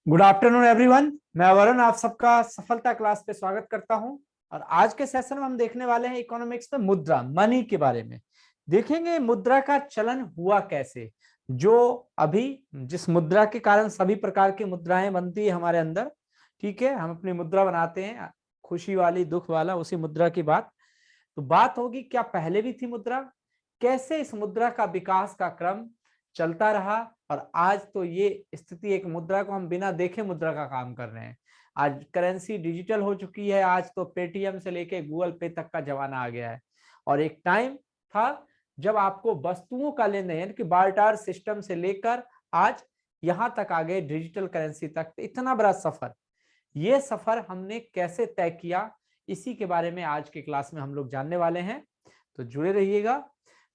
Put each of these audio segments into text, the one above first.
Good afternoon everyone. मैं वरुण आप सबका सफलता क्लास पे स्वागत करता हूं। और आज के सेशन में हम देखने वाले हैं इकोनॉमिक्स में मुद्रा मनी के बारे में। देखेंगे मुद्रा का चलन हुआ कैसे, जो अभी जिस मुद्रा के कारण सभी प्रकार की मुद्राएं बनती है हमारे अंदर। ठीक है, हम अपनी मुद्रा बनाते हैं, खुशी वाली दुख वाला, उसी मुद्रा की बात होगी। क्या पहले भी थी मुद्रा, कैसे इस मुद्रा का विकास का क्रम चलता रहा, और आज तो ये स्थिति एक मुद्रा को हम बिना देखे मुद्रा का काम कर रहे हैं। आज करेंसी डिजिटल हो चुकी है, आज तो पेटीएम से लेके गूगल पे तक का जमाना आ गया है। और एक टाइम था जब आपको वस्तुओं का लेन देन कि बार्टर सिस्टम से लेकर आज यहां तक आ गए डिजिटल करेंसी तक। इतना बड़ा सफर, ये सफर हमने कैसे तय किया, इसी के बारे में आज के क्लास में हम लोग जानने वाले हैं। तो जुड़े रहिएगा।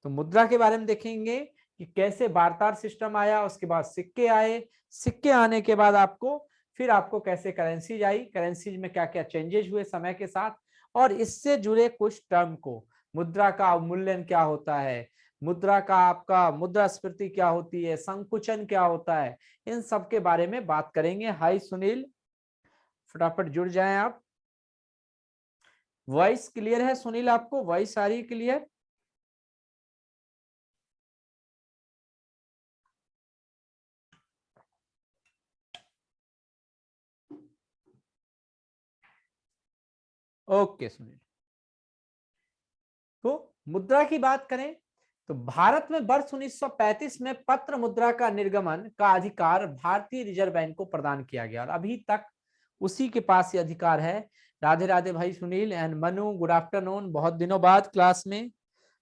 तो मुद्रा के बारे में देखेंगे कि कैसे बार्टर सिस्टम आया, उसके बाद सिक्के आए, सिक्के आने के बाद आपको कैसे करेंसीज आई, करेंसीज में क्या क्या चेंजेस हुए समय के साथ, और इससे जुड़े कुछ टर्म को, मुद्रा का अवमूल्यन क्या होता है, मुद्रा का आपका मुद्रास्फीति क्या होती है, संकुचन क्या होता है, इन सब के बारे में बात करेंगे। हाय सुनील, फटाफट जुड़ जाएं आप। वॉइस क्लियर है सुनील? आपको वॉइस आ रही है क्लियर? ओके सुनील। तो मुद्रा की बात करें तो भारत में वर्ष 1935 में पत्र मुद्रा का निर्गमन का अधिकार भारतीय रिजर्व बैंक को प्रदान किया गया, और अभी तक उसी के पास ये अधिकार है। राधे राधे भाई Sunil and Manu, good afternoon. बहुत दिनों बाद क्लास में,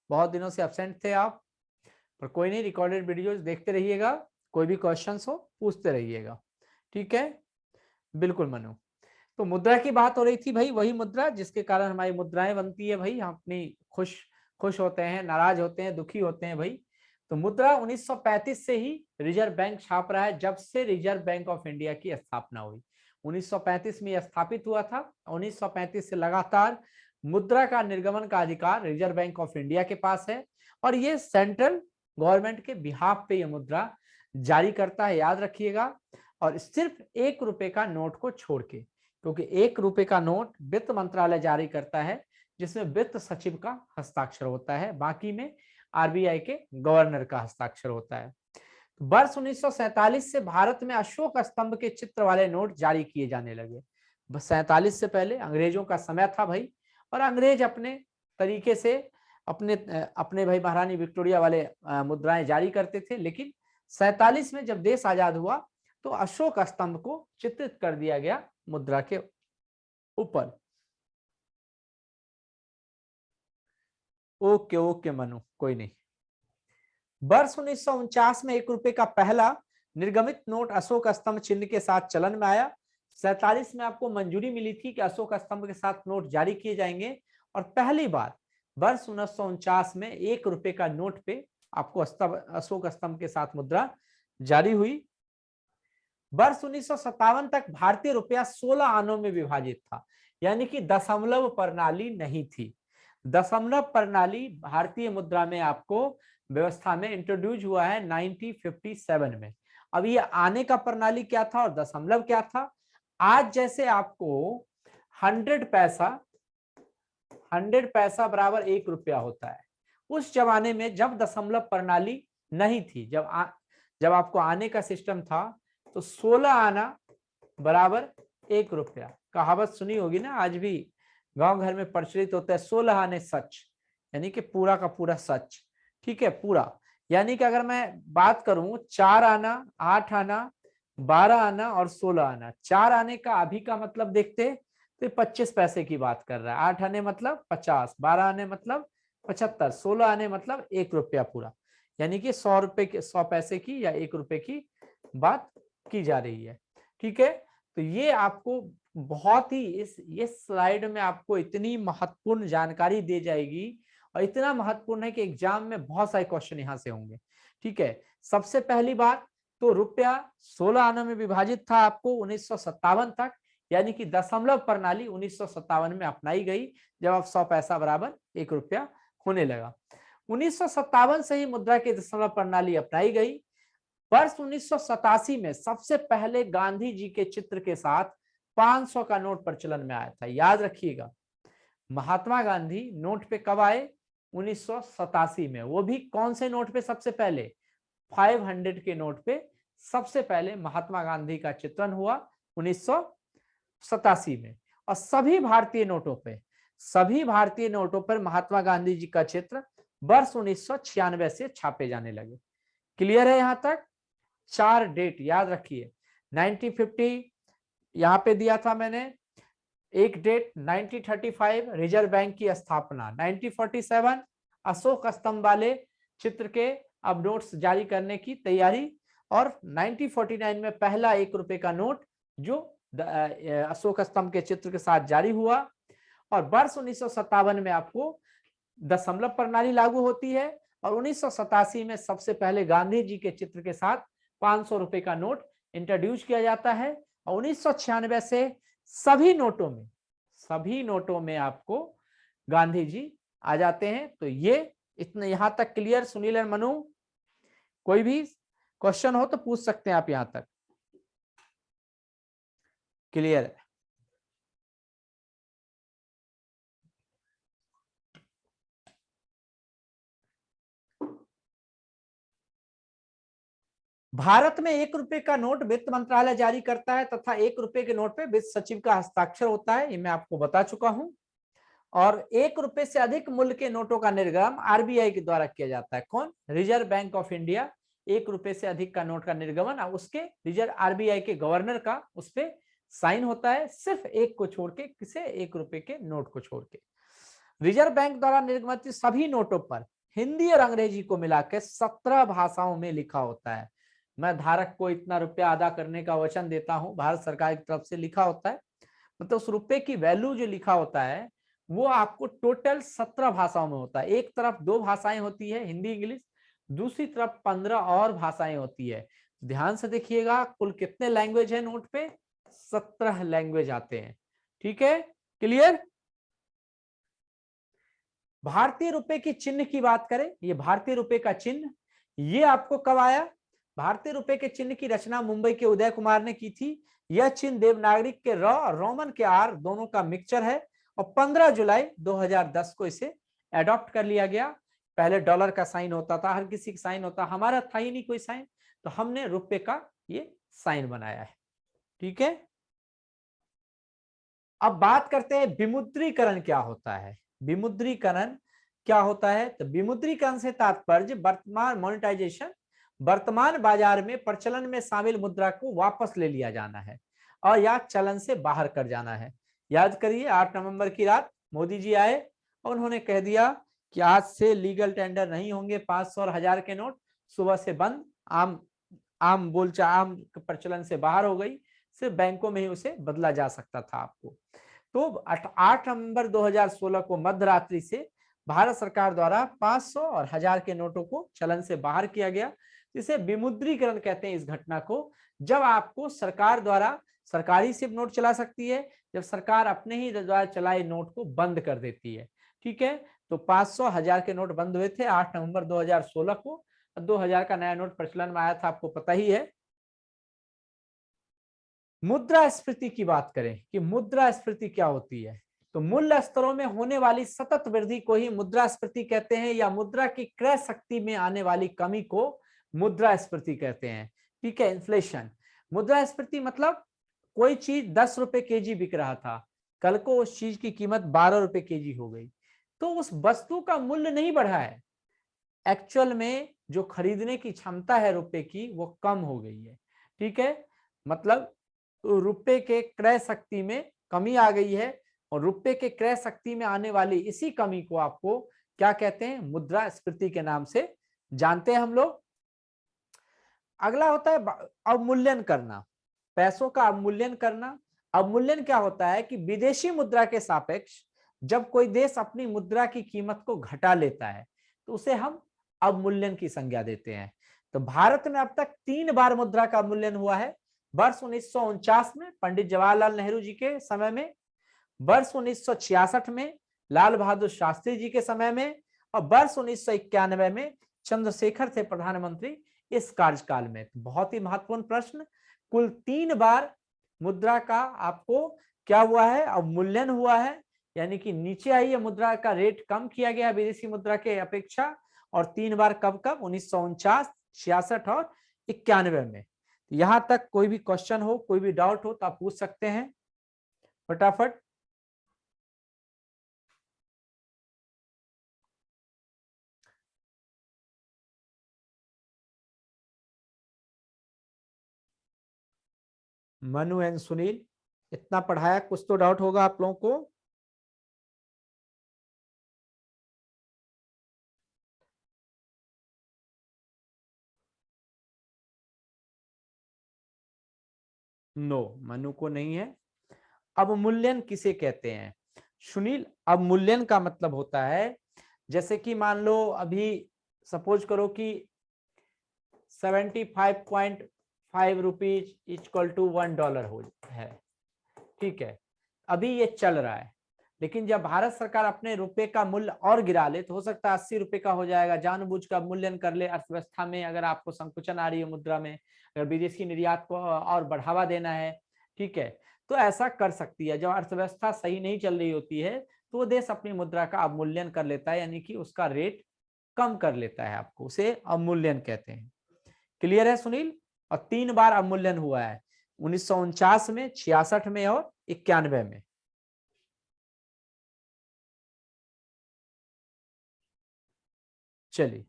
बहुत दिनों से एब्सेंट थे आप, पर कोई नहीं, रिकॉर्डेड वीडियोस देखते रहिएगा, कोई भी क्वेश्चंस हो पूछते रहिएगा। ठीक है, बिल्कुल मनु। तो मुद्रा की बात हो रही थी भाई, वही मुद्रा जिसके कारण हमारी मुद्राएं बनती है भाई। हम अपनी खुश खुश होते हैं, नाराज होते हैं, दुखी होते हैं भाई। तो मुद्रा 1935 से ही रिजर्व बैंक छाप रहा है, जब से रिजर्व बैंक ऑफ इंडिया की स्थापना हुई। 1935 में यह स्थापित हुआ था। 1935 से लगातार मुद्रा का निर्गमन का अधिकार रिजर्व बैंक ऑफ इंडिया के पास है, और ये सेंट्रल गवर्नमेंट के बिहाफ पे ये मुद्रा जारी करता है, याद रखिएगा। और सिर्फ ₹1 का नोट को छोड़ के, क्योंकि ₹1 का नोट वित्त मंत्रालय जारी करता है, जिसमें वित्त सचिव का हस्ताक्षर होता है, बाकी में आरबीआई के गवर्नर का हस्ताक्षर होता है। वर्ष 1947 से भारत में अशोक स्तंभ के चित्र वाले नोट जारी किए जाने लगे। 47 से पहले अंग्रेजों का समय था भाई, और अंग्रेज अपने तरीके से अपने अपने भाई महारानी विक्टोरिया वाले मुद्राएं जारी करते थे। लेकिन 47 में जब देश आजाद हुआ तो अशोक स्तंभ को चित्रित कर दिया गया मुद्रा के ऊपर। ओके ओके मनु, कोई नहीं। वर्ष 1949 में ₹1 का पहला निर्गमित नोट अशोक स्तंभ चिन्ह के साथ चलन में आया। 47 में आपको मंजूरी मिली थी कि अशोक स्तंभ के साथ नोट जारी किए जाएंगे, और पहली बार वर्ष 1949 में ₹1 का नोट पे आपको अशोक स्तंभ के साथ मुद्रा जारी हुई। वर्ष 1957 तक भारतीय रुपया 16 आनों में विभाजित था, यानी कि दशमलव प्रणाली नहीं थी। दशमलव प्रणाली भारतीय मुद्रा में आपको व्यवस्था में इंट्रोड्यूस हुआ है 1957 में। अब ये आने का प्रणाली क्या था और दशमलव क्या था? आज जैसे आपको 100 पैसा बराबर ₹1 होता है, उस जमाने में जब दशमलव प्रणाली नहीं थी, जब आपको आने का सिस्टम था, तो 16 आना बराबर ₹1। कहावत सुनी होगी ना, आज भी गांव घर में प्रचलित होता है, 16 आने सच, यानी कि पूरा का पूरा सच। ठीक है, पूरा, यानी कि अगर मैं बात करूं 4 आना, 8 आना, 12 आना और 16 आना, 4 आने का अभी का मतलब देखते तो 25 पैसे की बात कर रहा है, 8 आने मतलब 50, 12 आने मतलब 75, 16 आने मतलब ₹1 पूरा, यानी कि ₹100 100 पैसे की या ₹1 की बात की जा रही है। ठीक है, तो ये आपको बहुत ही ये स्लाइड में आपको इतनी महत्वपूर्ण जानकारी दी जाएगी, और इतना महत्वपूर्ण है कि एग्जाम में बहुत सारे क्वेश्चन यहां से होंगे। ठीक है, सबसे पहली बात तो रुपया 16 आनों में विभाजित था आपको 1957 तक, यानी कि दशमलव प्रणाली 1957 में अपनाई गई, जब अब 100 पैसा बराबर ₹1 होने लगा। 1957 से ही मुद्रा की दशमलव प्रणाली अपनाई गई। वर्ष 1987 में सबसे पहले गांधी जी के चित्र के साथ 500 का नोट प्रचलन में आया था। याद रखिएगा, महात्मा गांधी नोट पे कब आए? 1987 में। वो भी कौन से नोट पे? सबसे पहले 500 के नोट पे सबसे पहले महात्मा गांधी का चित्रण हुआ 1987 में। और सभी भारतीय नोटों पर महात्मा गांधी जी का चित्र वर्ष 1996 से छापे जाने लगे। क्लियर है यहां तक? 4 डेट याद रखिए। 1950 यहां पे दिया था मैंने एक डेट। 1935 रिजर्व बैंक की स्थापना। 1947 अशोक स्तंभ वाले चित्र के अब नोट्स जारी करने की तैयारी। और 1949 में पहला 1 रुपए का नोट जो अशोक स्तंभ के चित्र के साथ जारी हुआ। और वर्ष 1957 में आपको दशमलव प्रणाली लागू होती है। और 1987 में सबसे पहले गांधी जी के चित्र के साथ 500 रुपए का नोट इंट्रोड्यूस किया जाता है। और 1996 से सभी नोटों में आपको गांधी जी आ जाते हैं। तो ये इतने यहां तक क्लियर? सुनील और मनु, कोई भी क्वेश्चन हो तो पूछ सकते हैं आप यहां तक। क्लियर है? भारत में 1 रुपए का नोट वित्त मंत्रालय जारी करता है तथा 1 रुपए के नोट पे वित्त सचिव का हस्ताक्षर होता है। ये मैं आपको बता चुका हूं। और 1 रुपए से अधिक मूल्य के नोटों का निर्गम आरबीआई के द्वारा किया जाता है। कौन? Reserve bank of India. 1 रुपए से अधिक का नोट का निर्गमन और उसके रिजर्व आरबीआई के गवर्नर का उस पर साइन होता है, सिर्फ एक को छोड़ के। किसे? 1 रुपए के नोट को छोड़ के। रिजर्व बैंक द्वारा निर्गमित सभी नोटों पर हिंदी और अंग्रेजी को मिलाकर 17 भाषाओं में लिखा होता है। मैं धारक को इतना रुपया अदा करने का वचन देता हूं, भारत सरकार की तरफ से लिखा होता है। मतलब उस रुपए की वैल्यू जो लिखा होता है वो आपको टोटल 17 भाषाओं में होता है। एक तरफ 2 भाषाएं होती है, हिंदी इंग्लिश, दूसरी तरफ 15 और भाषाएं होती है। ध्यान से देखिएगा, कुल कितने लैंग्वेज है नोट पे? 17 लैंग्वेज आते हैं। ठीक है? क्लियर? भारतीय रुपए की चिन्ह की बात करें, ये भारतीय रुपए का चिन्ह ये आपको कब आया? भारतीय रुपए के चिन्ह की रचना मुंबई के उदय कुमार ने की थी। यह चिन्ह देवनागरिक के र और रोमन के आर दोनों का मिक्सचर है। और 15 जुलाई 2010 को इसे एडॉप्ट कर लिया गया। पहले डॉलर का साइन होता था, हर किसी का साइन होता, हमारा था ही नहीं कोई साइन, तो हमने रुपए का ये साइन बनाया है। ठीक है? अब बात करते हैं विमुद्रीकरण क्या होता है। विमुद्रीकरण क्या होता है? तो विमुद्रीकरण से तात्पर्य वर्तमान मोनेटाइजेशन, वर्तमान बाजार में प्रचलन में शामिल मुद्रा को वापस ले लिया जाना है और या चलन से बाहर कर जाना है। याद करिए 8 नवंबर की रात मोदी जी आए और उन्होंने कह दिया कि आज से लीगल टेंडर नहीं होंगे 500 और 1000 के नोट, सुबह से बंद। आम प्रचलन से बाहर हो गई, सिर्फ बैंकों में ही उसे बदला जा सकता था आपको। तो 8 नवंबर 2016 को मध्यरात्रि से भारत सरकार द्वारा 500 और 1000 के नोटों को चलन से बाहर किया गया, जिसे विमुद्रीकरण कहते हैं इस घटना को। जब आपको सरकार द्वारा, सरकार ही सिर्फ नोट चला सकती है जब सरकार अपने ही द्वारा चलाए नोट को बंद कर देती है। ठीक है? तो 500 1000 के नोट बंद हुए थे 8 नवंबर 2016 को। 2000 का नया नोट प्रचलन में आया था, आपको पता ही है। मुद्रास्फीति की बात करें कि मुद्रास्फीति क्या होती है, तो मूल्य स्तरों में होने वाली सतत वृद्धि को ही मुद्रास्फीति कहते हैं, या मुद्रा की क्रय शक्ति में आने वाली कमी को मुद्रास्फीति कहते हैं। ठीक है? इन्फ्लेशन। मुद्रास्फीति मतलब कोई चीज 10 रुपए केजी बिक रहा था, कल को उस चीज की कीमत 12 रुपए केजी हो गई, तो उस वस्तु का मूल्य नहीं बढ़ा है, एक्चुअल में जो खरीदने की क्षमता है रुपए की वो कम हो गई है। ठीक है? मतलब रुपए के क्रय शक्ति में कमी आ गई है, और रुपए के क्रय शक्ति में आने वाली इसी कमी को आपको क्या कहते हैं? मुद्रास्फीति के नाम से जानते हैं हम लोग। अगला होता है अवमूल्यन करना, पैसों का अवमूल्यन करना। अवमूल्यन क्या होता है कि विदेशी मुद्रा के सापेक्ष जब कोई देश अपनी मुद्रा की कीमत को घटा लेता है तो उसे हम अवमूल्यन की संज्ञा देते हैं। तो भारत में अब तक 3 बार मुद्रा का अवमूल्यन हुआ है। वर्ष 1949 में पंडित जवाहरलाल नेहरू जी के समय में, वर्ष 1966 में लाल बहादुर शास्त्री जी के समय में, और वर्ष 1991 में चंद्रशेखर थे प्रधानमंत्री, इस कार्यकाल में? तो बहुत ही महत्वपूर्ण प्रश्न। कुल 3 बार मुद्रा का आपको क्या हुआ है, अवमूल्यन हुआ है, यानी कि नीचे आई है मुद्रा का रेट, कम किया गया विदेशी मुद्रा के अपेक्षा। और 3 बार कब कब? 1949, 66 और 91 में। यहां तक कोई भी क्वेश्चन हो, कोई भी डाउट हो तो आप पूछ सकते हैं फटाफट। मनु एंड सुनील, इतना पढ़ाया, कुछ तो डाउट होगा आप लोगों को। नो, मनु को नहीं है। अवमूल्यन किसे कहते हैं सुनील? अवमूल्यन का मतलब होता है, जैसे कि मान लो अभी सपोज करो कि 75.5 रुपीज इक्वल टू $1 हो है, ठीक है, अभी ये चल रहा है। लेकिन जब भारत सरकार अपने रुपए का मूल्य और गिरा ले तो हो सकता है 80 रुपए का हो जाएगा, जानबूझ कर मूल्यन कर ले अर्थव्यवस्था में। अगर आपको संकुचन आ रही है मुद्रा में, अगर विदेशी निर्यात को और बढ़ावा देना है, ठीक है, तो ऐसा कर सकती है। जब अर्थव्यवस्था सही नहीं चल रही होती है तो वो देश अपनी मुद्रा का अवमूल्यन कर लेता है, यानी कि उसका रेट कम कर लेता है, आपको उसे अवमूल्यन कहते हैं। क्लियर है सुनील? और 3 बार अवमूल्यन हुआ है, 1949 में, 66 में और 91 में। चलिए,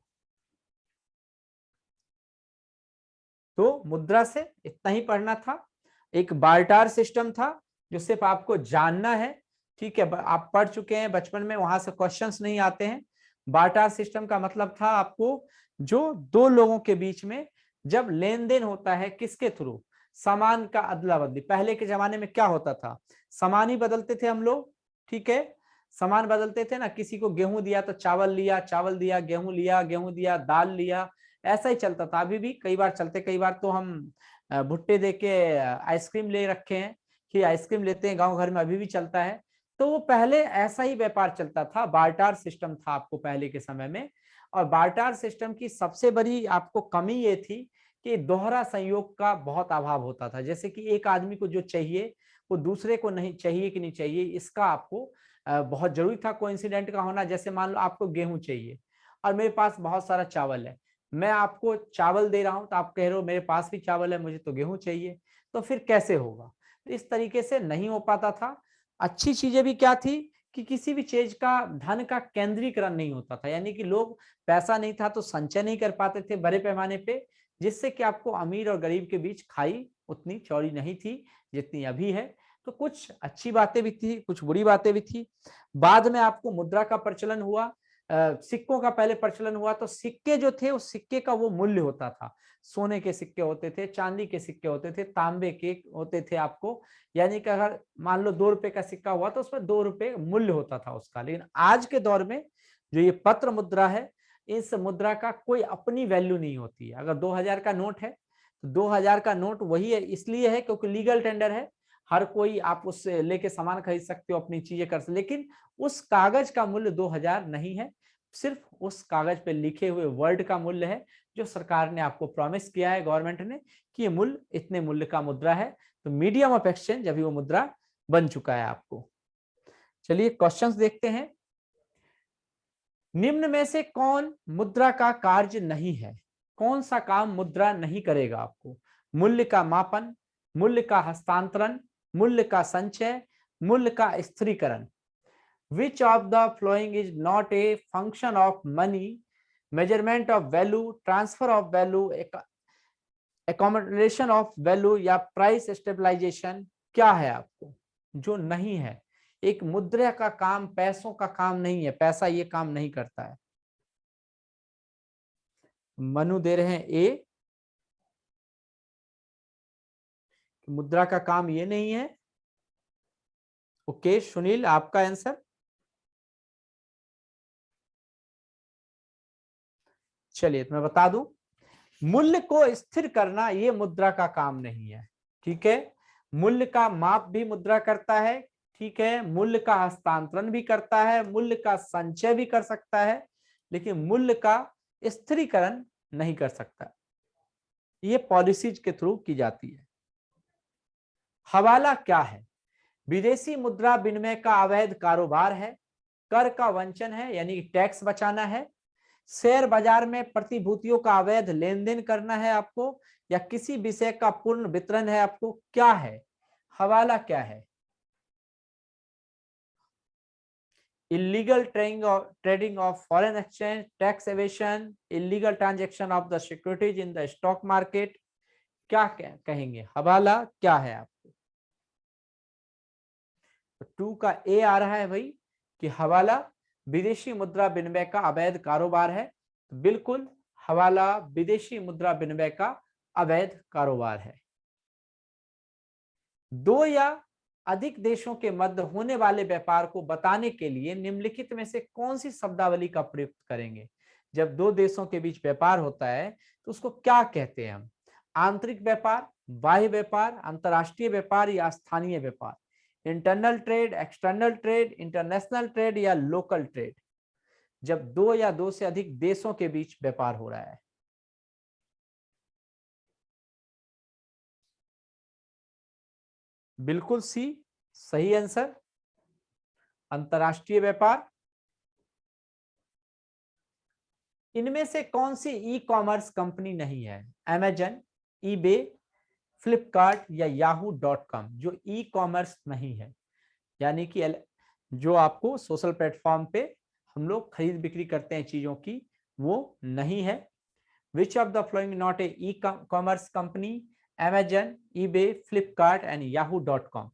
तो मुद्रा से इतना ही पढ़ना था। एक बार्टर सिस्टम था जो सिर्फ आपको जानना है, ठीक है, आप पढ़ चुके हैं बचपन में, वहां से क्वेश्चंस नहीं आते हैं। बार्टर सिस्टम का मतलब था आपको, जो दो लोगों के बीच में जब लेन देन होता है, किसके थ्रू? सामान का अदला बदली। पहले के जमाने में क्या होता था, सामान ही बदलते थे हम लोग, ठीक है, सामान बदलते थे ना, किसी को गेहूं दिया तो चावल लिया, चावल दिया गेहूं लिया, गेहूं दिया दाल लिया, ऐसा ही चलता था। अभी भी कई बार चलते, कई बार तो हम भुट्टे दे के आइसक्रीम ले रखे हैं कि आइसक्रीम लेते हैं, गांव घर में अभी भी चलता है। तो वो पहले ऐसा ही व्यापार चलता था, बार्टर सिस्टम था आपको पहले के समय में। और बार्टर सिस्टम की सबसे बड़ी आपको कमी ये थी कि दोहरा संयोग का बहुत अभाव होता था। जैसे कि एक आदमी को जो चाहिए वो दूसरे को नहीं चाहिए कि नहीं चाहिए, इसका आपको बहुत जरूरी था कोइंसिडेंट का होना। जैसे मान लो आपको गेहूं चाहिए और मेरे पास बहुत सारा चावल है, मैं आपको चावल दे रहा हूं तो आप कह रहे हो मेरे पास भी चावल है, मुझे तो गेहूं चाहिए, तो फिर कैसे होगा? तो इस तरीके से नहीं हो पाता था। अच्छी चीजें भी क्या थी कि किसी भी चीज का धन का केंद्रीकरण नहीं होता था, यानी कि लोग, पैसा नहीं था तो संचय नहीं कर पाते थे बड़े पैमाने पे, जिससे कि आपको अमीर और गरीब के बीच खाई उतनी चौड़ी नहीं थी जितनी अभी है। तो कुछ अच्छी बातें भी थी, कुछ बुरी बातें भी थी। बाद में आपको मुद्रा का प्रचलन हुआ, सिक्कों का पहले प्रचलन हुआ, तो सिक्के जो थे उस सिक्के का वो मूल्य होता था। सोने के सिक्के होते थे, चांदी के सिक्के होते थे, तांबे के होते थे आपको, यानी कि अगर मान लो 2 रुपए का सिक्का हुआ तो उसमें 2 रुपए मूल्य होता था उसका। लेकिन आज के दौर में जो ये पत्र मुद्रा है, इस मुद्रा का कोई अपनी वैल्यू नहीं होती है। अगर 2000 का नोट है तो 2000 का नोट वही है, इसलिए है क्योंकि लीगल टेंडर है, हर कोई आप उससे लेके सामान खरीद सकते हो, अपनी चीजें कर सकते, लेकिन उस कागज का मूल्य 2000 नहीं है, सिर्फ उस कागज पे लिखे हुए वर्ड का मूल्य है, जो सरकार ने आपको प्रॉमिस किया है, गवर्नमेंट ने, कि ये मूल्य इतने मूल्य का मुद्रा है। तो मीडियम ऑफ एक्सचेंज अभी वो मुद्रा बन चुका है आपको। चलिए क्वेश्चंस देखते हैं। निम्न में से कौन मुद्रा का कार्य नहीं है? कौन सा काम मुद्रा नहीं करेगा आपको? मूल्य का मापन, मूल्य का हस्तांतरण, मूल्य का संचय, मूल्य का स्थिरीकरण। Which of the following is not a function of money, measurement of value, transfer of value, accommodation of value या price stabilization? क्या है आपको जो नहीं है? एक मुद्रा का काम पैसों का काम नहीं है, पैसा ये काम नहीं करता है। मनु दे रहे हैं ए, मुद्रा का काम ये नहीं है। ओके सुनील, आपका आंसर? चलिए तो मैं बता दूं, मूल्य को स्थिर करना ये मुद्रा का काम नहीं है, ठीक है। मूल्य का माप भी मुद्रा करता है, ठीक है, मूल्य का हस्तांतरण भी करता है, मूल्य का संचय भी कर सकता है, लेकिन मूल्य का स्थिरीकरण नहीं कर सकता। ये पॉलिसीज के थ्रू की जाती है। हवाला क्या है? विदेशी मुद्रा विनिमय का अवैध कारोबार है, कर का वंचन है यानी टैक्स बचाना है, शेयर बाजार में प्रतिभूतियों का अवैध लेन देन करना है आपको, या किसी विषय का पूर्ण वितरण है आपको, क्या है? हवाला क्या है? Illegal trading of foreign exchange, tax evasion, illegal transaction of the securities in the stock market, क्या कहेंगे? हवाला क्या है आपको? तो 2 का ए आ रहा है भाई कि हवाला विदेशी मुद्रा विनिमय का अवैध कारोबार है। तो बिल्कुल हवाला विदेशी मुद्रा विनिमय का अवैध कारोबार है। दो या अधिक देशों के मध्य होने वाले व्यापार को बताने के लिए निम्नलिखित में से कौन सी शब्दावली का प्रयोग करेंगे? जब दो देशों के बीच व्यापार होता है तो उसको क्या कहते हैं हम? आंतरिक व्यापार, बाह्य व्यापार, अंतरराष्ट्रीय व्यापार या स्थानीय व्यापार? Internal trade, external trade, international trade या लोकल ट्रेड? जब दो या दो से अधिक देशों के बीच व्यापार हो रहा है। बिल्कुल सी सही आंसर, अंतरराष्ट्रीय व्यापार। इनमें से कौन सी ई कॉमर्स कंपनी नहीं है? अमेजन, ईबे, फ्लिपकार्ट या yahoo.com जो ई कॉमर्स नहीं है, यानी कि जो आपको सोशल प्लेटफॉर्म पे हम लोग खरीद बिक्री करते हैं चीजों की, वो नहीं है। Which of the flowing not a e commerce company? Amazon, eBay, Flipkart and yahoo.com।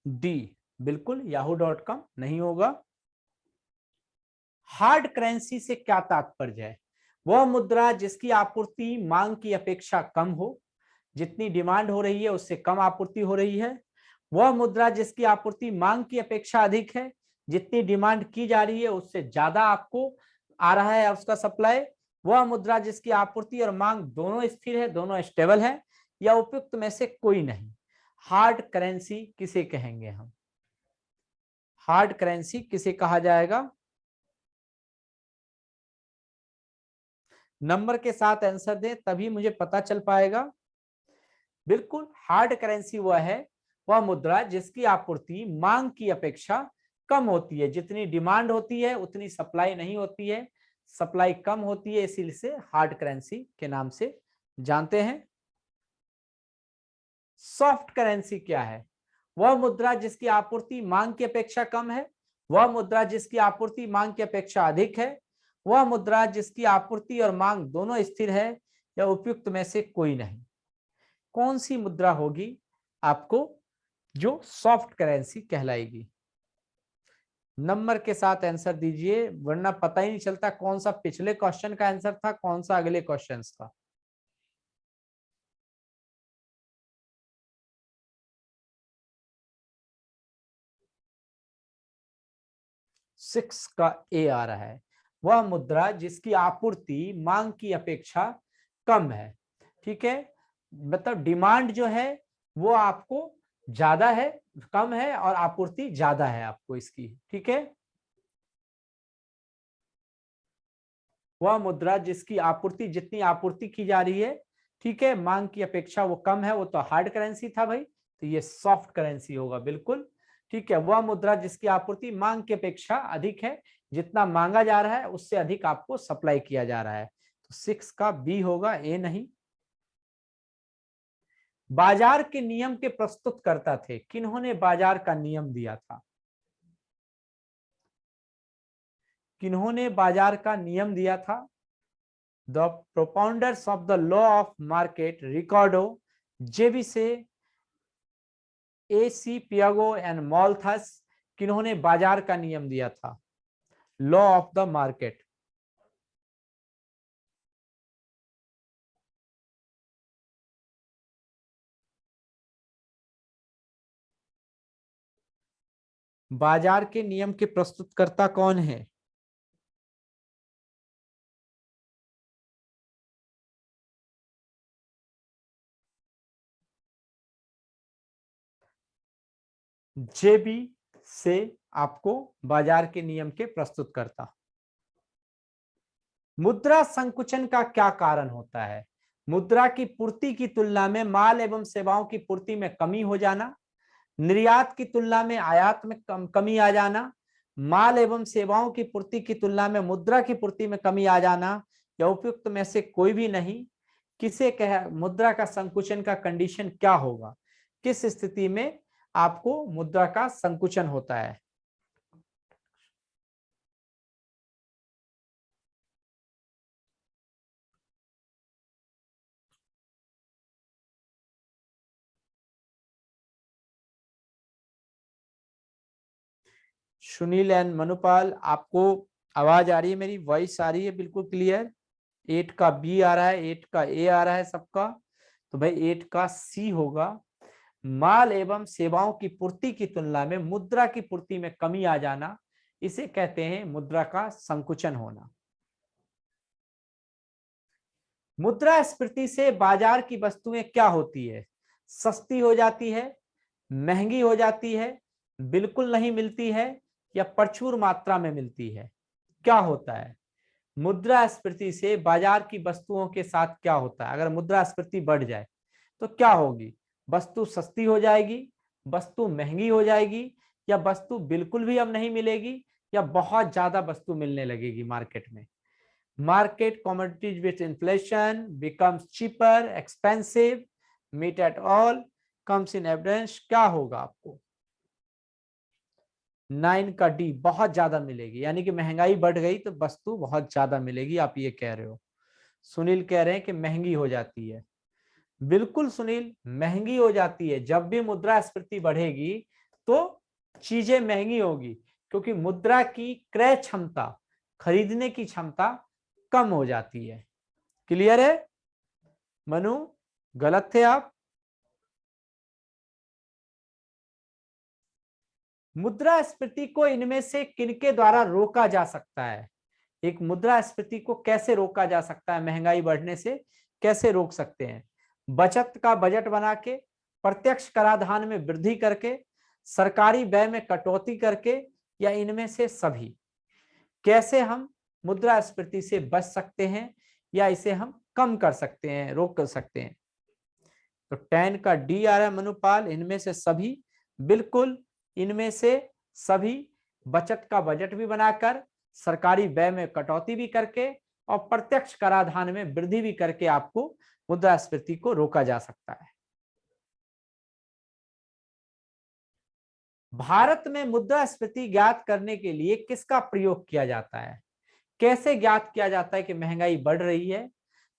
D बिल्कुल yahoo.com नहीं होगा। हार्ड करेंसी से क्या तात्पर्य है? वह मुद्रा जिसकी आपूर्ति मांग की अपेक्षा कम हो, जितनी डिमांड हो रही है उससे कम आपूर्ति हो रही है। वह मुद्रा जिसकी आपूर्ति मांग की अपेक्षा अधिक है, जितनी डिमांड की जा रही है उससे ज्यादा आपको आ रहा है उसका सप्लाई। वह मुद्रा जिसकी आपूर्ति और मांग दोनों स्थिर है, दोनों स्टेबल है, या उपयुक्त में से कोई नहीं। हार्ड करेंसी किसे कहेंगे हम? हार्ड करेंसी किसे कहा जाएगा? नंबर के साथ आंसर दें तभी मुझे पता चल पाएगा। बिल्कुल हार्ड करेंसी वह है, वह मुद्रा जिसकी आपूर्ति मांग की अपेक्षा कम होती है। जितनी डिमांड होती है उतनी सप्लाई नहीं होती है, सप्लाई कम होती है, इसीलिए से हार्ड करेंसी के नाम से जानते हैं। सॉफ्ट करेंसी क्या है? वह मुद्रा जिसकी आपूर्ति मांग की अपेक्षा कम है, वह मुद्रा जिसकी आपूर्ति मांग की अपेक्षा अधिक है, वह मुद्रा जिसकी आपूर्ति और मांग दोनों स्थिर है, या उपयुक्त में से कोई नहीं। कौन सी मुद्रा होगी आपको जो सॉफ्ट करेंसी कहलाएगी? नंबर के साथ आंसर दीजिए, वरना पता ही नहीं चलता कौन सा पिछले क्वेश्चन का आंसर था, कौन सा अगले क्वेश्चन का। 6 का ए आ रहा है। वह मुद्रा जिसकी आपूर्ति मांग की अपेक्षा कम है। ठीक है, मतलब डिमांड जो है वो आपको ज्यादा है, कम है, और आपूर्ति ज्यादा है आपको इसकी। ठीक है, वह मुद्रा जिसकी आपूर्ति, जितनी आपूर्ति की जा रही है, ठीक है, मांग की अपेक्षा वो कम है, वो तो हार्ड करेंसी था भाई, तो ये सॉफ्ट करेंसी होगा बिल्कुल। ठीक है, वह मुद्रा जिसकी आपूर्ति मांग की अपेक्षा अधिक है, जितना मांगा जा रहा है उससे अधिक आपको सप्लाई किया जा रहा है, तो 6 का बी होगा, ए नहीं। बाजार के नियम के प्रस्तुतकर्ता थे, किन्होंने बाजार का नियम दिया था? किन्होंने बाजार का नियम दिया था? The propounders of the law of market, Ricardo, जेविसे, AC पियागो एंड मॉल्थस, किन्होंने बाजार का नियम दिया था, लॉ ऑफ द मार्केट? बाजार के नियम के प्रस्तुतकर्ता कौन है? जेबी से आपको बाजार के नियम के प्रस्तुतकर्ता। मुद्रा संकुचन का क्या कारण होता है? मुद्रा की पूर्ति की तुलना में माल एवं सेवाओं की पूर्ति में कमी हो जाना, निर्यात की तुलना में आयात में कमी आ जाना, माल एवं सेवाओं की पूर्ति की तुलना में मुद्रा की पूर्ति में कमी आ जाना, या उपयुक्त में से कोई भी नहीं। किसे कह मुद्रा का संकुचन का कंडीशन क्या होगा? किस स्थिति में आपको मुद्रा का संकुचन होता है? सुनील एंड मनुपाल, आपको आवाज आ रही है? मेरी वॉइस आ रही है बिल्कुल क्लियर? 8 का बी आ रहा है, 8 का ए आ रहा है सबका, तो भाई 8 का सी होगा। माल एवं सेवाओं की पूर्ति की तुलना में मुद्रा की पूर्ति में कमी आ जाना, इसे कहते हैं मुद्रा का संकुचन होना। मुद्रास्फीति से बाजार की वस्तुएं क्या होती है? सस्ती हो जाती है, महंगी हो जाती है, बिल्कुल नहीं मिलती है, या प्रचुर मात्रा में मिलती है? क्या होता है? मुद्रास्फीति से बाजार की वस्तुओं के साथ क्या होता है? अगर मुद्रास्फीति बढ़ जाए तो क्या होगी? वस्तु सस्ती हो जाएगी, वस्तु महंगी हो जाएगी, या वस्तु बिल्कुल भी अब नहीं मिलेगी, या बहुत ज्यादा वस्तु मिलने लगेगी मार्केट में। Market commodities with inflation becomes cheaper, expensive, meet at all, comes in evidence। क्या होगा आपको? 9 का डी, बहुत ज्यादा मिलेगी, यानी कि महंगाई बढ़ गई तो वस्तु बहुत ज्यादा मिलेगी, आप ये कह रहे हो। सुनील कह रहे हैं कि महंगी हो जाती है। बिल्कुल सुनील, महंगी हो जाती है। जब भी मुद्रास्फीति बढ़ेगी तो चीजें महंगी होगी, क्योंकि मुद्रा की क्रय क्षमता, खरीदने की क्षमता कम हो जाती है। क्लियर है? मनु, गलत थे आप? मुद्रास्फीति को इनमें से किनके द्वारा रोका जा सकता है? एक मुद्रास्फीति को कैसे रोका जा सकता है? महंगाई बढ़ने से कैसे रोक सकते हैं? बचत का बजट बना के, प्रत्यक्ष कराधान में वृद्धि करके, सरकारी व्यय में कटौती करके, या इनमें से सभी? कैसे हम मुद्रास्फीति से बच सकते हैं, या इसे हम कम कर सकते हैं, रोक कर सकते हैं? तो 10 का डी आ रहा है मनुपाल, इनमें से सभी। बिल्कुल, इनमें से सभी। बचत का बजट भी बनाकर, सरकारी व्यय में कटौती भी करके, और प्रत्यक्ष कराधान में वृद्धि भी करके आपको मुद्रास्फीति को रोका जा सकता है। भारत में मुद्रास्फीति ज्ञात करने के लिए किसका प्रयोग किया जाता है? कैसे ज्ञात किया जाता है कि महंगाई बढ़ रही है,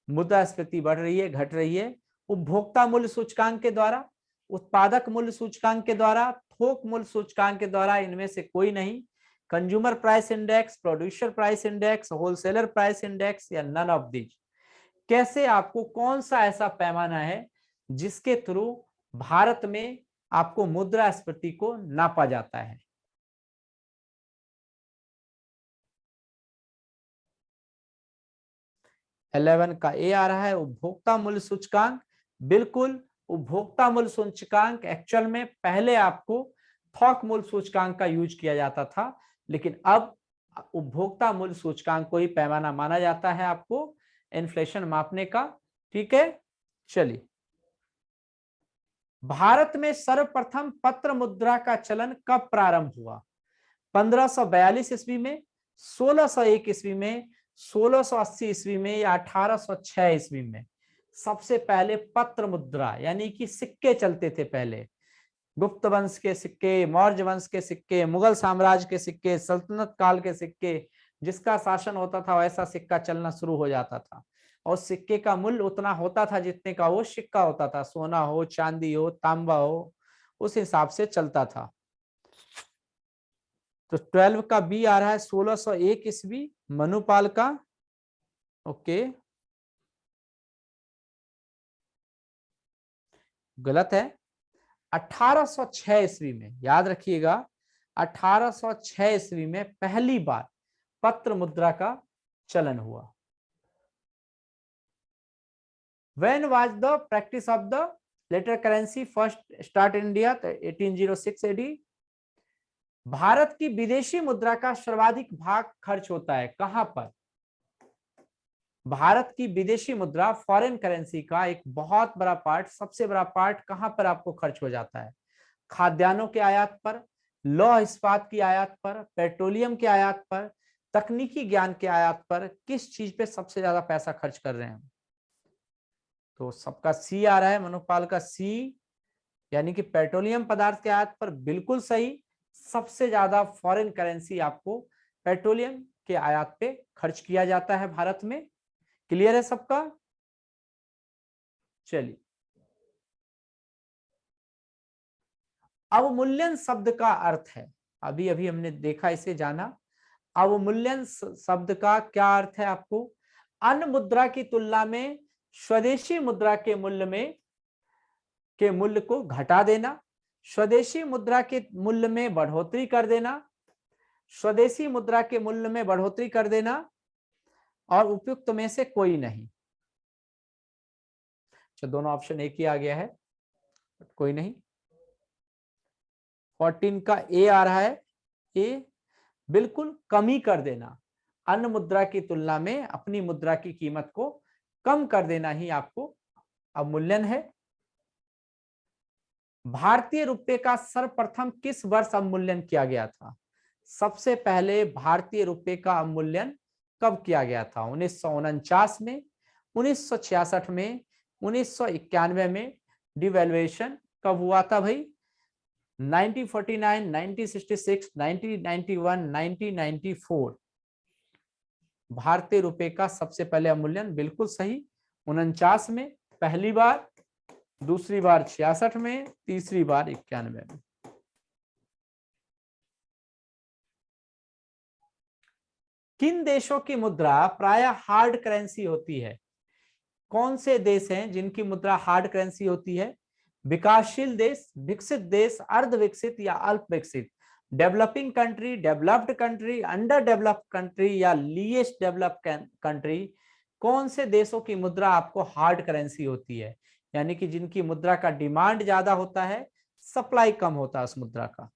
मुद्रास्फीति बढ़ रही है, घट रही है? उपभोक्ता मूल्य सूचकांक के द्वारा, उत्पादक मूल्य सूचकांक के द्वारा, थोक मूल्य सूचकांक के द्वारा, इनमें से कोई नहीं। Consumer price index, producer price index, wholesaler price index, या नन ऑफ दीज? कैसे आपको, कौन सा ऐसा पैमाना है जिसके थ्रू भारत में आपको मुद्रास्फीति को नापा जाता है? इलेवन का ए आ रहा है, उपभोक्ता मूल्य सूचकांक। बिल्कुल, उपभोक्ता मूल्य सूचकांक एक्चुअल में पहले आपको थोक मूल्य सूचकांक का यूज किया जाता था, लेकिन अब उपभोक्ता मूल्य सूचकांक को ही पैमाना माना जाता है आपको इन्फ्लेशन मापने का। ठीक है, चलिए। भारत में सर्वप्रथम पत्र मुद्रा का चलन कब प्रारंभ हुआ? 1542 ईस्वी में, 1601 ईस्वी में, 1680 ईस्वी में, या 1806 ईस्वी में? सबसे पहले पत्र मुद्रा, यानी कि सिक्के चलते थे पहले। गुप्त वंश के सिक्के, मौर्य वंश के सिक्के, मुगल साम्राज्य के सिक्के, सल्तनत काल के सिक्के, जिसका शासन होता था वैसा सिक्का चलना शुरू हो जाता था। और सिक्के का मूल्य उतना होता था जितने का वो सिक्का होता था, सोना हो, चांदी हो, तांबा हो, उस हिसाब से चलता था। तो 12 का बी आ रहा है 1601 ईस्वी, मनुपाल का। ओके, गलत है। 1806 ईस्वी में, याद रखिएगा, 1806 ईस्वी में पहली बार पत्र मुद्रा का चलन हुआ। When was the practice of the letter currency first start in India? 1806 AD। Bharat की विदेशी मुद्रा का सर्वाधिक भाग खर्च होता है कहां पर? भारत की विदेशी मुद्रा फॉरेन करेंसी का एक बहुत बड़ा पार्ट, सबसे बड़ा पार्ट कहां पर आपको खर्च हो जाता है? खाद्यान्नों के आयात पर, लौह इस्पात की आयात पर, पेट्रोलियम के आयात पर, तकनीकी ज्ञान के आयात पर, किस चीज पे सबसे ज्यादा पैसा खर्च कर रहे हैं? तो सबका सी आ रहा है, मनोपाल का सी, यानी कि पेट्रोलियम पदार्थ के आयात पर बिल्कुल सही। सबसे ज्यादा फॉरेन करेंसी आपको पेट्रोलियम के आयात पे खर्च किया जाता है भारत में। क्लियर है सबका? चलिए, अवमूल्यन शब्द का अर्थ है, अभी अभी हमने देखा, इसे जाना। अवमूल्यन शब्द का क्या अर्थ है आपको? अन्य मुद्रा की तुलना में स्वदेशी मुद्रा के मूल्य को घटा देना, स्वदेशी मुद्रा के मूल्य में बढ़ोतरी कर देना, स्वदेशी मुद्रा के मूल्य में बढ़ोतरी कर देना, और उपयुक्त में से कोई नहीं। अच्छा, दोनों ऑप्शन एक ही आ गया है, कोई नहीं। 14 का ए आ रहा है, ए बिल्कुल कमी कर देना, अन्य मुद्रा की तुलना में अपनी मुद्रा की कीमत को कम कर देना ही आपको अवमूल्यन है। भारतीय रुपये का सर्वप्रथम किस वर्ष अवमूल्यन किया गया था? सबसे पहले भारतीय रुपये का अवमूल्यन कब किया गया था? 1949 में, 1966 में, 1991 में। डिवैल्यूएशन कब हुआ था भाई? 1949, 1966, 1991, 1994। भारतीय रुपये का सबसे पहले अवमूल्यन बिल्कुल सही, 49 में पहली बार, दूसरी बार 66 में, तीसरी बार 91 में। किन देशों की मुद्रा प्राय हार्ड करेंसी होती है? कौन से देश हैं जिनकी मुद्रा हार्ड करेंसी होती है? विकासशील देश, विकसित देश, अर्ध विकसित या अल्प विकसित, developing country, developed country, under developed country या लीस्ट डेवलप्ड कंट्री? कौन से देशों की मुद्रा आपको हार्ड करेंसी होती है, यानी कि जिनकी मुद्रा का डिमांड ज्यादा होता है, सप्लाई कम होता है उस मुद्रा का?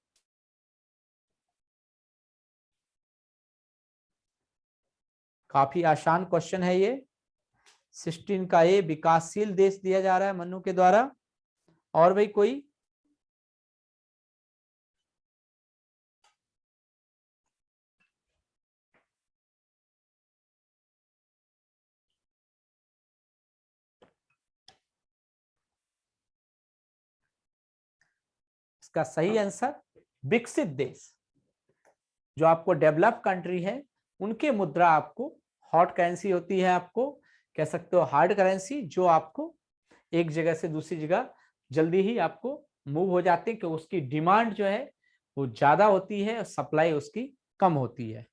काफी आसान क्वेश्चन है ये। 16 का ए विकासशील देश दिया जा रहा है मनु के द्वारा। और भाई कोई? इसका सही आंसर विकसित देश, जो आपको डेवलप कंट्री है, उनके मुद्रा आपको हॉट करेंसी होती है, आपको कह सकते हो हार्ड करेंसी, जो आपको एक जगह से दूसरी जगह जल्दी ही आपको मूव हो जाते हैं, कि उसकी डिमांड जो है वो ज्यादा होती है और सप्लाई उसकी कम होती है।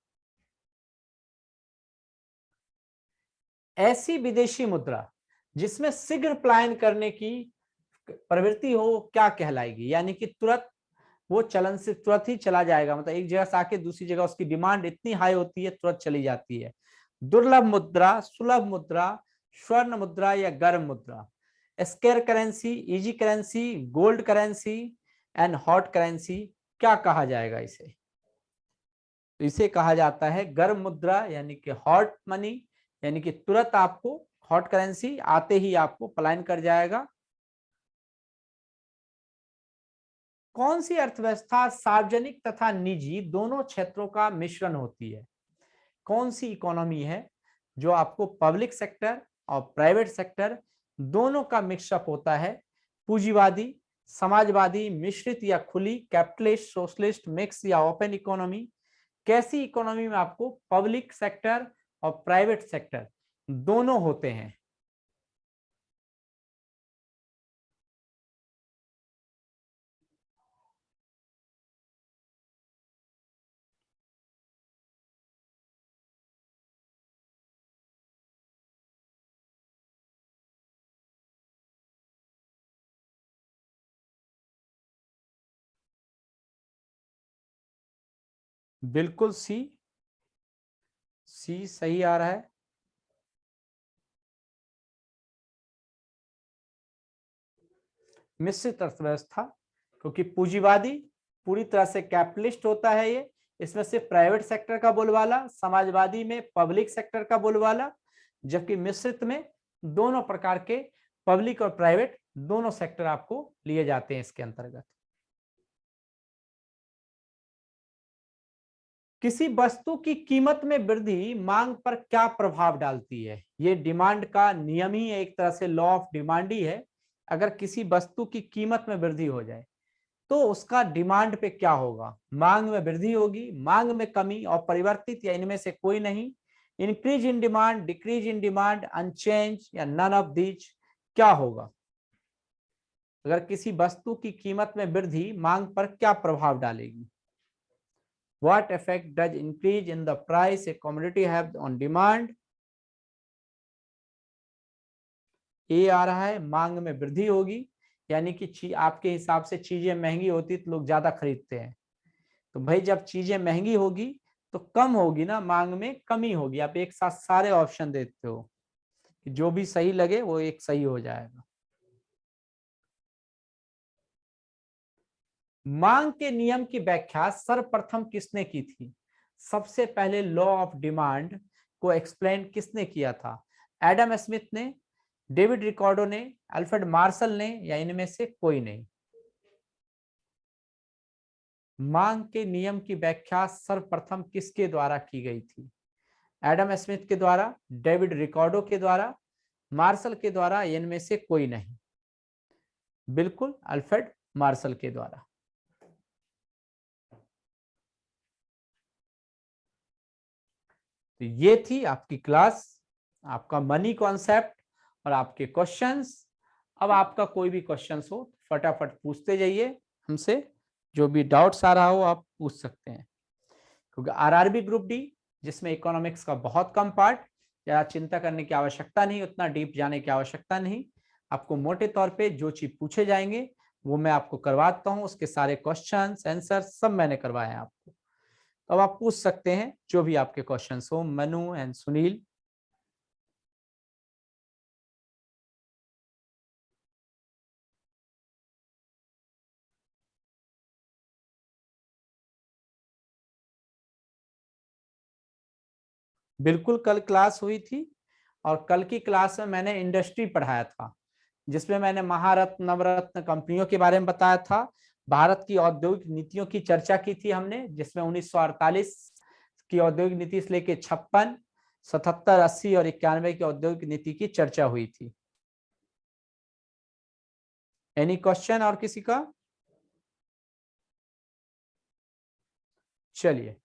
ऐसी विदेशी मुद्रा जिसमें शीघ्र पलायन करने की प्रवृत्ति हो, क्या कहलाएगी? यानी कि तुरंत वो चलन से तुरंत ही चला जाएगा, मतलब एक जगह से आके दूसरी जगह उसकी डिमांड इतनी हाई होती है, तुरंत चली जाती है। दुर्लभ मुद्रा, सुलभ मुद्रा, स्वर्ण मुद्रा या गर्म मुद्रा? Square currency, easy currency, gold currency and hot currency, क्या कहा जाएगा इसे? तो इसे कहा जाता है गर्म मुद्रा, यानी कि हॉट मनी, यानी कि तुरंत आपको हॉट करेंसी आते ही आपको पलायन कर जाएगा। कौन सी अर्थव्यवस्था सार्वजनिक तथा निजी दोनों क्षेत्रों का मिश्रण होती है? कौन सी इकोनॉमी है जो आपको पब्लिक सेक्टर और प्राइवेट सेक्टर दोनों का मिक्सअप होता है? पूंजीवादी, समाजवादी, मिश्रित या खुली, कैपिटलिस्ट, सोशलिस्ट, मिक्स या ओपन इकोनॉमी? कैसी इकोनॉमी में आपको पब्लिक सेक्टर और प्राइवेट सेक्टर दोनों होते हैं? बिल्कुल सी सही आ रहा है। मिश्रित अर्थव्यवस्था, क्योंकि पूंजीवादी पूरी तरह से कैपिटलिस्ट होता है ये, इसमें सिर्फ प्राइवेट सेक्टर का बोलबाला, समाजवादी में पब्लिक सेक्टर का बोलबाला, जबकि मिश्रित में दोनों प्रकार के पब्लिक और प्राइवेट दोनों सेक्टर आपको लिए जाते हैं इसके अंतर्गत। किसी वस्तु की कीमत में वृद्धि मांग पर क्या प्रभाव डालती है? ये डिमांड का नियम ही है, एक तरह से लॉ ऑफ डिमांड ही है। अगर किसी वस्तु की कीमत में वृद्धि हो जाए तो उसका डिमांड पे क्या होगा? मांग में वृद्धि होगी, मांग में कमी, और परिवर्तित या इनमें से कोई नहीं। Increase in demand, decrease in demand, unchange या नन ऑफ दीज, क्या होगा? अगर किसी वस्तु की कीमत में वृद्धि मांग पर क्या प्रभाव डालेगी? What effect does increase in the price a commodity have on demand? ए आ रहा है, मांग में वृद्धि होगी, यानी कि आपके हिसाब से चीजें महंगी होती तो लोग ज्यादा खरीदते हैं। तो भाई जब चीजें महंगी होगी तो कम होगी ना, मांग में कमी होगी। आप एक साथ सारे ऑप्शन देते हो, जो भी सही लगे वो एक सही हो जाएगा। मांग के नियम की व्याख्या सर्वप्रथम किसने की थी? सबसे पहले लॉ ऑफ डिमांड को एक्सप्लेन किसने किया था? एडम स्मिथ ने, डेविड रिकॉर्डो ने, अल्फ्रेड मार्शल ने, या इनमें से कोई नहीं? मांग के नियम की व्याख्या सर्वप्रथम किसके द्वारा की गई थी? एडम स्मिथ के द्वारा, डेविड रिकॉर्डो के द्वारा, मार्शल के द्वारा, इनमें से कोई नहीं? बिल्कुल अल्फ्रेड मार्शल के द्वारा। तो ये थी आपकी क्लास, आपका मनी कॉन्सेप्ट और आपके क्वेश्चंस। अब आपका कोई भी क्वेश्चंस हो फटाफट पूछते जाइए हमसे, जो भी डाउट्स आ रहा हो आप पूछ सकते हैं। क्योंकि आरआरबी ग्रुप डी, जिसमें इकोनॉमिक्स का बहुत कम पार्ट, या चिंता करने की आवश्यकता नहीं, उतना डीप जाने की आवश्यकता नहीं। आपको मोटे तौर पे जो चीज पूछे जाएंगे वो मैं आपको करवाता हूँ, उसके सारे क्वेश्चन आंसर सब मैंने करवाए हैं आपको। अब आप पूछ सकते हैं जो भी आपके क्वेश्चंस हो, मनु एंड सुनील। बिल्कुल कल क्लास हुई थी, और कल की क्लास में मैंने इंडस्ट्री पढ़ाया था, जिसमें मैंने महारत्न नवरत्न कंपनियों के बारे में बताया था। भारत की औद्योगिक नीतियों की चर्चा की थी हमने, जिसमें 1948 की औद्योगिक नीति से लेकर 56, 77, 80 और 91 की औद्योगिक नीति की चर्चा हुई थी। एनी क्वेश्चन और किसी का? चलिए,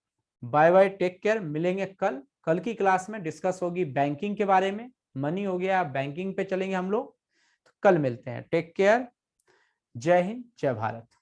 बाय बाय, टेक केयर, मिलेंगे कल। कल की क्लास में डिस्कस होगी बैंकिंग के बारे में, मनी हो गया, बैंकिंग पे चलेंगे हम लोग। तो कल मिलते हैं, टेक केयर, जय हिंद, जय भारत।